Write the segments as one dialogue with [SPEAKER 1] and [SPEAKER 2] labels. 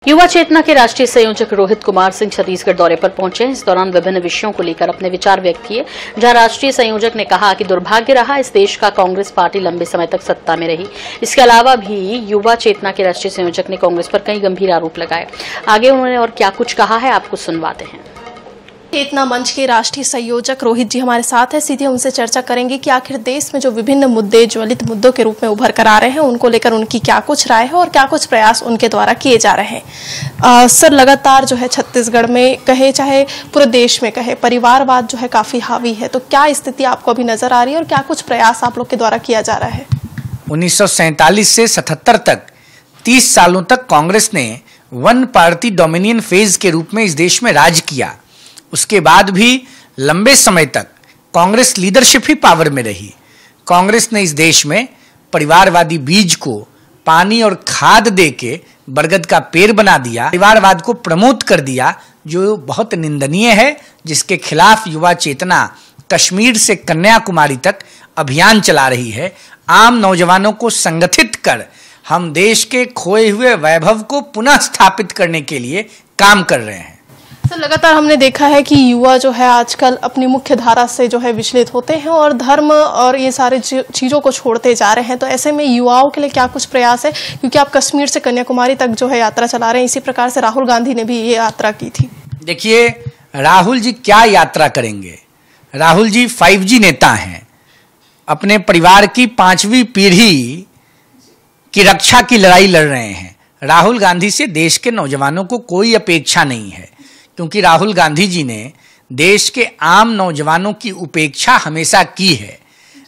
[SPEAKER 1] युवा चेतना के राष्ट्रीय संयोजक रोहित कुमार सिंह छत्तीसगढ़ दौरे पर पहुंचे। इस दौरान विभिन्न विषयों को लेकर अपने विचार व्यक्त किए। जहां राष्ट्रीय संयोजक ने कहा कि दुर्भाग्य रहा इस देश का कांग्रेस पार्टी लंबे समय तक सत्ता में रही। इसके अलावा भी युवा चेतना के राष्ट्रीय संयोजक ने कांग्रेस पर कई गंभीर आरोप लगाए। आगे उन्होंने और क्या कुछ कहा है आपको सुनवाते हैं।
[SPEAKER 2] चेतना मंच के राष्ट्रीय संयोजक रोहित जी हमारे साथ है। सीधे उनसे चर्चा करेंगे कि आखिर देश में जो विभिन्न मुद्दे ज्वलित मुद्दों के रूप में उभर कर आ रहे हैं उनको लेकर उनकी क्या कुछ राय है और क्या कुछ प्रयास उनके द्वारा किए जा रहे हैं। सर, लगातार जो है छत्तीसगढ़ में कहे चाहे पूरे देश में कहे परिवारवाद जो है काफी हावी है, तो क्या स्थिति आपको अभी नजर आ रही है और क्या कुछ प्रयास आप लोग के द्वारा किया जा रहा है?
[SPEAKER 3] 1947 से 77 तक 30 सालों तक कांग्रेस ने वन पार्टी डोमिनियन फेज के रूप में इस देश में राज किया। उसके बाद भी लंबे समय तक कांग्रेस लीडरशिप ही पावर में रही। कांग्रेस ने इस देश में परिवारवादी बीज को पानी और खाद देके बरगद का पेड़ बना दिया, परिवारवाद को प्रमोट कर दिया, जो बहुत निंदनीय है, जिसके खिलाफ युवा चेतना कश्मीर से कन्याकुमारी तक अभियान चला रही है। आम नौजवानों को संगठित कर हम देश के खोए हुए वैभव को पुनः स्थापित करने के लिए काम कर रहे हैं।
[SPEAKER 2] सर, लगातार हमने देखा है कि युवा जो है आजकल अपनी मुख्य धारा से जो है विचलित होते हैं और धर्म और ये सारे चीजों को छोड़ते जा रहे हैं, तो ऐसे में युवाओं के लिए क्या कुछ प्रयास है? क्योंकि आप कश्मीर से कन्याकुमारी तक जो है यात्रा चला रहे हैं, इसी प्रकार से राहुल गांधी ने भी ये यात्रा की थी।
[SPEAKER 3] देखिए, राहुल जी क्या यात्रा करेंगे? राहुल जी 5G नेता हैं, अपने परिवार की 5वीं पीढ़ी की रक्षा की लड़ाई लड़ रहे हैं। राहुल गांधी से देश के नौजवानों को कोई अपेक्षा नहीं है, क्योंकि राहुल गांधी जी ने देश के आम नौजवानों की उपेक्षा हमेशा की है।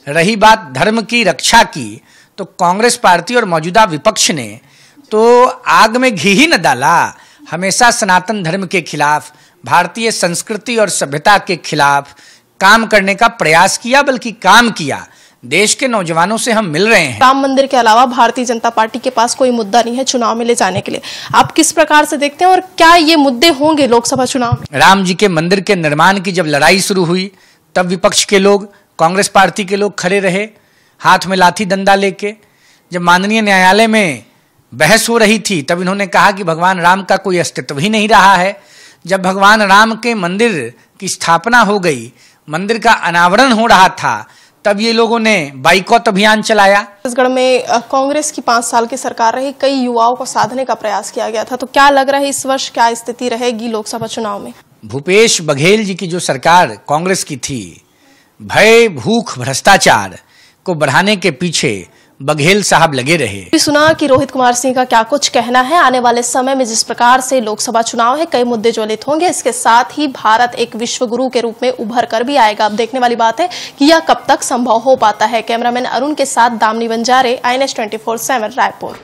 [SPEAKER 3] रही बात धर्म की रक्षा की, तो कांग्रेस पार्टी और मौजूदा विपक्ष ने तो आग में घी ही न डाला। हमेशा सनातन धर्म के खिलाफ, भारतीय संस्कृति और सभ्यता के खिलाफ काम करने का प्रयास किया, बल्कि काम किया। देश के नौजवानों से हम मिल रहे हैं।
[SPEAKER 2] राम मंदिर के अलावा भारतीय जनता पार्टी के पास कोई मुद्दा नहीं है चुनाव में ले जाने के लिए। आप किस प्रकार से देखते हैं और क्या ये मुद्दे होंगे लोकसभा चुनाव में?
[SPEAKER 3] राम जी के मंदिर के निर्माण की जब लड़ाई शुरू हुई, तब विपक्ष के लोग, कांग्रेस पार्टी के लोग खड़े रहे हाथ में लाठी डंडा लेके। जब माननीय न्यायालय में बहस हो रही थी, तब इन्होंने कहा कि भगवान राम का कोई अस्तित्व ही नहीं रहा है। जब भगवान राम के मंदिर की स्थापना हो गई, मंदिर का अनावरण हो रहा था, तब ये लोगों ने बाइकॉट अभियान चलाया।
[SPEAKER 2] छत्तीसगढ़ में कांग्रेस की 5 साल की सरकार रही, कई युवाओं को साधने का प्रयास किया गया था, तो क्या लग रहा है इस वर्ष क्या स्थिति रहेगी लोकसभा चुनाव में?
[SPEAKER 3] भूपेश बघेल जी की जो सरकार कांग्रेस की थी, भय, भूख, भ्रष्टाचार को बढ़ाने के पीछे बघेल साहब लगे रहे।
[SPEAKER 2] सुना कि रोहित कुमार सिंह का क्या कुछ कहना है आने वाले समय में जिस प्रकार से लोकसभा चुनाव है, कई मुद्दे ज्वलित होंगे। इसके साथ ही भारत एक विश्व गुरु के रूप में उभर कर भी आएगा। अब देखने वाली बात है कि यह कब तक संभव हो पाता है। कैमरामैन अरुण के साथ दामिनी बंजारे, INS 24/7 रायपुर।